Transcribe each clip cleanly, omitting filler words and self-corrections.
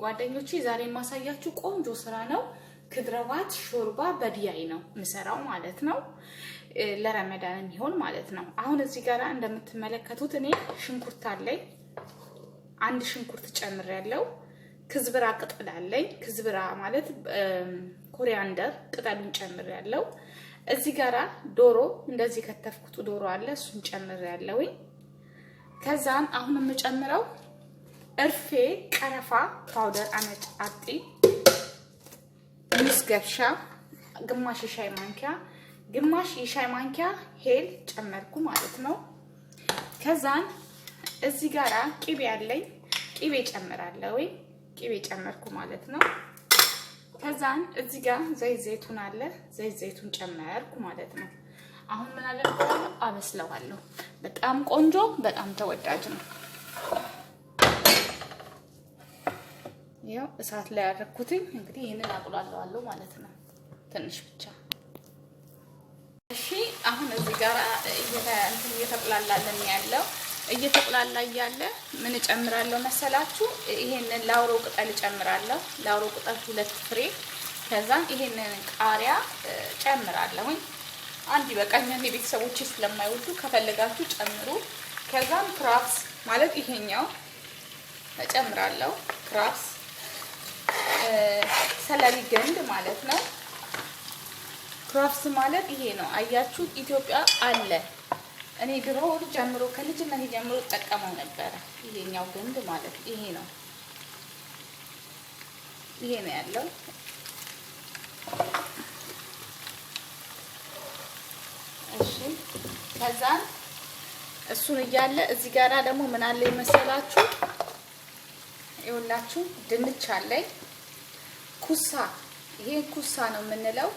ጓደኞቼ ዛሬ ማሳያችሁ ቆንጆ ስራ ነው። ክድረባት ሾርባ በዲያይ ነው ምሰራው ማለት ነው። ለረመዳን የሚሆን ማለት ነው። አሁን እዚህ ጋር እንደምትመለከቱት እኔ ሽንኩርት አለኝ። አንድ ሽንኩርት ጨምሬያለሁ። ክዝብራ ቅጠል አለኝ። ክዝብራ ማለት ኮሪያንደር ቅጠሉን ጨምሬያለሁ። እዚህ ጋራ ዶሮ እንደዚህ ከተፍኩት ዶሮ አለ እሱን ጨምሬያለሁ። ከዛን አሁን የምጨምረው እርፌ ቀረፋ ፓውደር አነጫጢ ምስገብሻ ግማሽ የሻይ ማንኪያ ሄል ጨመርኩ ማለት ነው። ከዛን እዚህ ጋራ ቂቤ አለኝ። ቂቤ ጨምራለሁ። ቂቤ ጨመርኩ ማለት ነው። ከዛን እዚህ ጋር ዘይቱን አለ። ዘይቱን ጨመርኩ ማለት ነው። አሁን ምን አደርጋለሁ? አበስለዋለሁ። በጣም ቆንጆ በጣም ተወዳጅ ነው። ያው እሳት ላይ ያደረኩትኝ እንግዲህ ይሄንን አቁላለዋለሁ ማለት ነው። ትንሽ ብቻ። እሺ አሁን እዚህ ጋር እየተቆላላለን ያለው እየተቆላላ ያለ ምን ጨምራለሁ መሰላችሁ? ይሄንን ላውሮ ቅጠል ጨምራለሁ። ላውሮ ቅጠል 2 ፍሬ። ከዛን ይሄንን ቃሪያ ጨምራለሁ። አንድ በቃኛን የቤተሰቦቼ ስለማይወዱ ከፈለጋችሁ ጨምሩ። ከዛን ክራፍስ ማለት ይሄኛው ጨምራለሁ። ክራፍስ ሰላሪ ገንድ ማለት ነው። ክራፍስ ማለት ይሄ ነው። አያችሁ ኢትዮጵያ አለ። እኔ ድሮ ጀምሮ ከልጅነት ጀምሮ ተጠቀመው ነበር። ይሄኛው ገንድ ማለት ይሄ ነው። ይሄ ነው ያለው። እሺ ከዛን እሱን እያለ እዚህ ጋራ ደግሞ ምን አለ መሰላችሁ? ይኸውላችሁ ድንች አለኝ። ኩሳ ይሄ ኩሳ ነው የምንለው።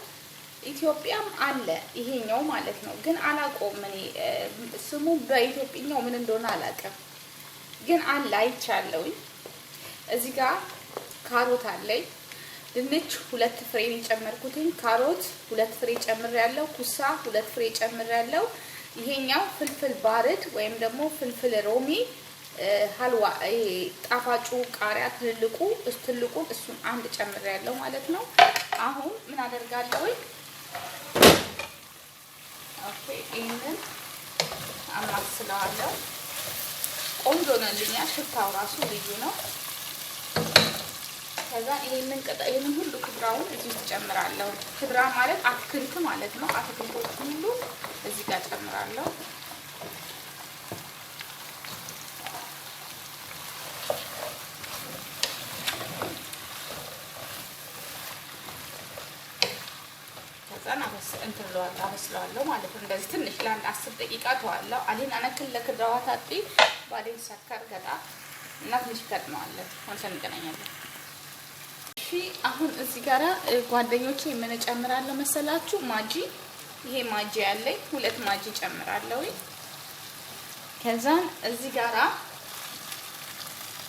ኢትዮጵያም አለ ይሄኛው ማለት ነው። ግን አላውቀውም እኔ ስሙ በኢትዮጵያኛው ምን እንደሆነ አላውቅም። ግን አለ አይቻለሁ። እዚህ ጋር ካሮት አለኝ። ድንች 2 ፍሬ የጨመርኩትኝ። ካሮት 2 ፍሬ ጨምሬያለሁ። ኩሳ 2 ፍሬ ጨምሬያለሁ። ይሄኛው ፍልፍል ባርድ ወይም ደግሞ ፍልፍል ሮሚ ሀልዋ ጣፋጩ ቃሪያ ትልቁን እሱን አንድ ጨምሬያለሁ ማለት ነው። አሁን ምን አደርጋለሁ? ኦኬ ይሄንን አማስለዋለሁ። ቆንጆ ነው ልኛ ሽታው ራሱ ልዩ ነው። ከዛ ይሄንን ሁሉ ክብራውን እዚህ ጨምራለሁ። ክብራ ማለት አትክልት ማለት ነው። አትክልቶች ሁሉ እዚህ ጋር ጨምራለሁ። አበስለዋለሁ ማለት ነው። እንደዚህ ትንሽ ለአንድ 10 ደቂቃ ተዋለሁ። አሊን አነክል ለክድራዋት አጥቂ ባዴን ሰከር ገጣ እና ትንሽ ከጥነዋለሁ። ወንሰን እንገናኛለን። እሺ አሁን እዚህ ጋራ ጓደኞቼ ምን ጨምራለሁ መሰላችሁ? ማጂ። ይሄ ማጂ ያለኝ 2 ማጂ ጨምራለሁ። ከዛን እዚህ ጋራ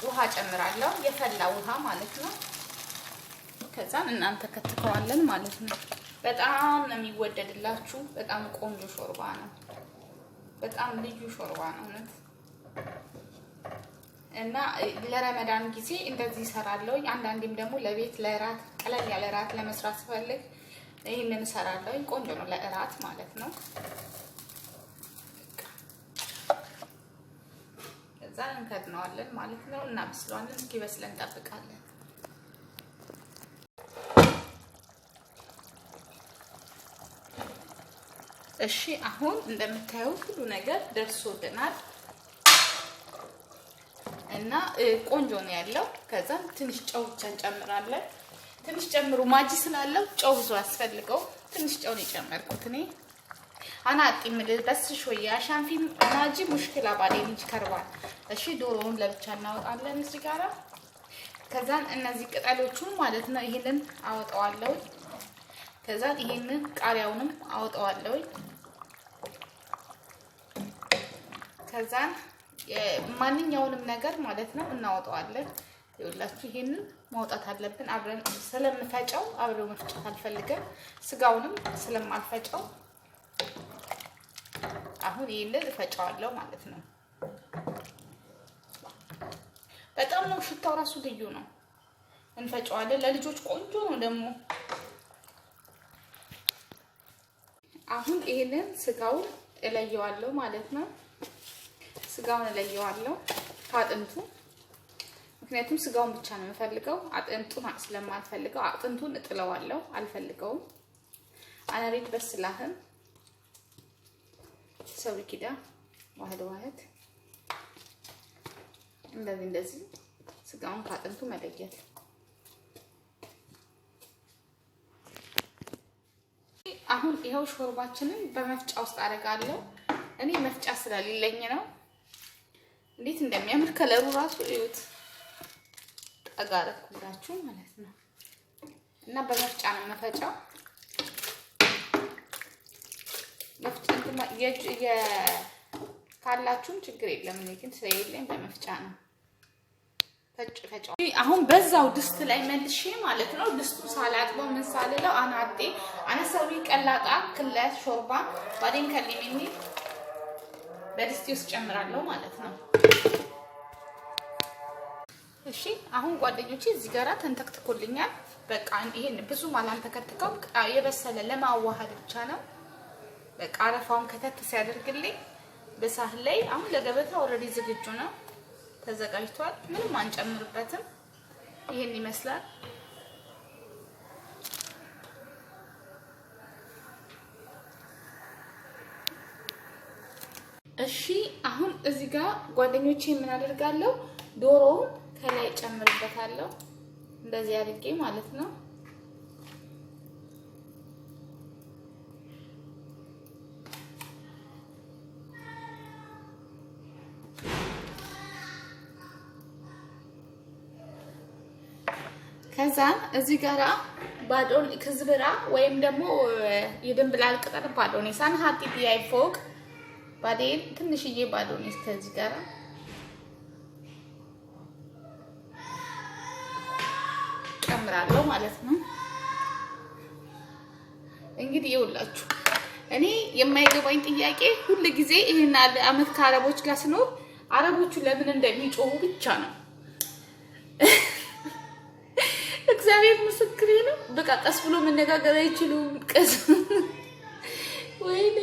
ውሃ ጨምራለሁ። የፈላ ውሃ ማለት ነው። ከዛን እናንተ ከተከዋለን ማለት ነው። በጣም ነው የሚወደድላችሁ። በጣም ቆንጆ ሾርባ ነው። በጣም ልዩ ሾርባ ነው እውነት። እና ለረመዳን ጊዜ እንደዚህ እሰራለሁ። አንዳንዴም ደግሞ ለቤት ለራት ቀለል ያለ ራት ለመስራት ስፈልግ ይሄንን እሰራለሁ። ቆንጆ ነው ለራት ማለት ነው። ከዛ እንከድነዋለን ማለት ነው። እናበስለዋለን። እስኪበስለን እንጠብቃለን። እሺ አሁን እንደምታዩት ሁሉ ነገር ደርሶልናል እና ቆንጆ ነው ያለው። ከዛ ትንሽ ጨው ብቻ እንጨምራለን። ትንሽ ጨምሩ። ማጂ ስላለው ጨው ብዙ አስፈልገው ትንሽ ጨው ነው የጨመርኩት እኔ። አና አጥምል በስ ሾያ ሻንፊ ማጂ ሙሽኪላ ባዴንጅ ከርባል። እሺ ዶሮውን ለብቻ እናወጣለን እዚህ ጋራ። ከዛ እነዚህ ቅጠሎቹን ማለት ነው ይሄንን አወጣዋለሁ። ከዛ ይሄንን ቃሪያውንም አወጣዋለሁ። ከዛ ማንኛውንም ነገር ማለት ነው እናወጣዋለን። ይኸውላችሁ ይሄንን ማውጣት አለብን። አብረን ስለምፈጨው አብረው መፍጨት አልፈልግም። ስጋውንም ስለማልፈጨው አሁን ይሄንን እፈጨዋለሁ ማለት ነው። በጣም ነው ሽታው ራሱ ልዩ ነው። እንፈጨዋለን። ለልጆች ቆንጆ ነው ደግሞ። አሁን ይሄንን ስጋውን እለየዋለሁ ማለት ነው። ስጋውን እለየዋለሁ ከአጥንቱ፣ ምክንያቱም ስጋውን ብቻ ነው የምፈልገው። አጥንቱን ስለማልፈልገው አጥንቱን እጥለዋለሁ፣ አልፈልገውም። አናሪት በስላህን ሰው ኪዳ ዋህድ እንደዚህ ስጋውን ከአጥንቱ መለየት። አሁን ይሄው ሾርባችንን በመፍጫ ውስጥ አደርጋለሁ። እኔ መፍጫ ስለሌለኝ ነው። እንዴት እንደሚያምር ከለሩ ራሱ እዩት። ጠጋረኩላችሁ ማለት ነው። እና በመፍጫ ነው መፈጫው። ካላችሁም ችግር የለም። እኔ ግን ስለሌለኝ በመፍጫ ነው ፈጫው። አሁን በዛው ድስት ላይ መልሼ ማለት ነው። ድስቱ ሳላጥበው ምን ሳልለው አነሰዊ ቀላጣ ክለት ሾርባ ባዴን ከሊሚኒ በድስቴ ውስጥ ጨምራለሁ ማለት ነው። እሺ አሁን ጓደኞቼ እዚህ ጋራ ተንተክትኮልኛል። በቃ ይሄን ብዙ ማላንተከትከው የበሰለ ለማዋሃድ ብቻ ነው። በቃ አረፋውን ከተት ሲያደርግልኝ በሳህን ላይ አሁን ለገበታ ኦሬዲ ዝግጁ ነው፣ ተዘጋጅቷል። ምንም አንጨምርበትም። ይሄን ይመስላል። እሺ አሁን እዚህ ጋር ጓደኞቼ ምን አደርጋለሁ? ዶሮውን ከላይ ጨምርበታለሁ እንደዚህ አድርጌ ማለት ነው። ከዛ እዚህ ጋራ ባዶን ክዝብራ ወይም ደግሞ የድንብላል ቅጠል ባዶን ሳን ሀቲ ዲያይ ፎቅ ባዴን ትንሽዬ ባዶን ከዚህ ጋራ ጨምራለሁ ማለት ነው። እንግዲህ ይኸውላችሁ እኔ የማይገባኝ ጥያቄ ሁሉ ጊዜ ይሄን አመት ከአረቦች ጋር ስኖር አረቦቹ ለምን እንደሚጮሁ ብቻ ነው። እግዚአብሔር ምስክሬ ነው። በቃ ቀስ ብሎ መነጋገር አይችሉም። ቀስ ወይኔ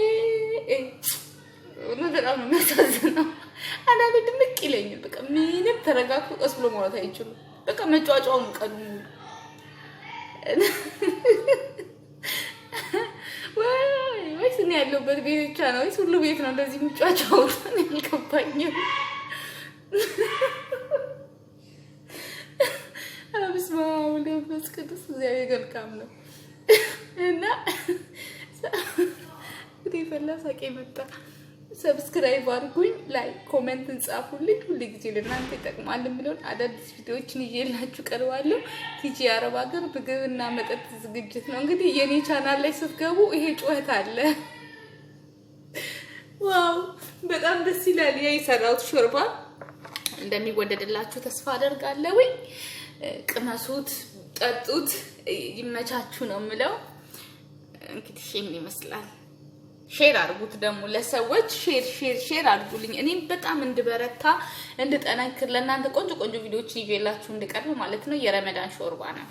በጣም ነው የሚያሳዝነው። አንዳንዴ ድምቅ ይለኛል። በቃ ምንም ተረጋግቶ ቀስ ብሎ ማውራት አይችሉም። በቃ መጫጫው ቀኑ ወይስ እኔ ያለሁበት ቤት ብቻ ነው ወይስ ሁሉ ቤት ነው እንደዚህ የሚጫጫው? አልገባኝም። አብስማ ወለፈስ ቅዱስ እግዚአብሔር መልካም ነው። እና እንግዲህ ፈላሳቄ መጣ። ሰብስክራይብ አድርጉኝ፣ ላይክ ኮሜንት ጻፉልኝ። ሁሉ ጊዜ ለእናንተ ይጠቅማል የሚለውን አዳዲስ ቪዲዮዎችን ይዤላችሁ ቀርባለሁ። ቲጂ አረብ ሀገር ምግብና መጠጥ ዝግጅት ነው። እንግዲህ የኔ ቻናል ላይ ስትገቡ ይሄ ጩኸት አለ። ዋው በጣም ደስ ይላል። የሰራሁት ሾርባ እንደሚወደድላችሁ ተስፋ አደርጋለሁ። ቅመሱት፣ ጠጡት፣ ይመቻችሁ ነው የምለው። እንግዲህ ይሄን ይመስላል። ሼር አድርጉት ደግሞ ለሰዎች ሼር አድርጉልኝ። እኔም በጣም እንድበረታ እንድጠናክር ለእናንተ ቆንጆ ቪዲዮዎች ይዤላችሁ እንድቀርብ ማለት ነው። የረመዳን ሾርባ ነው።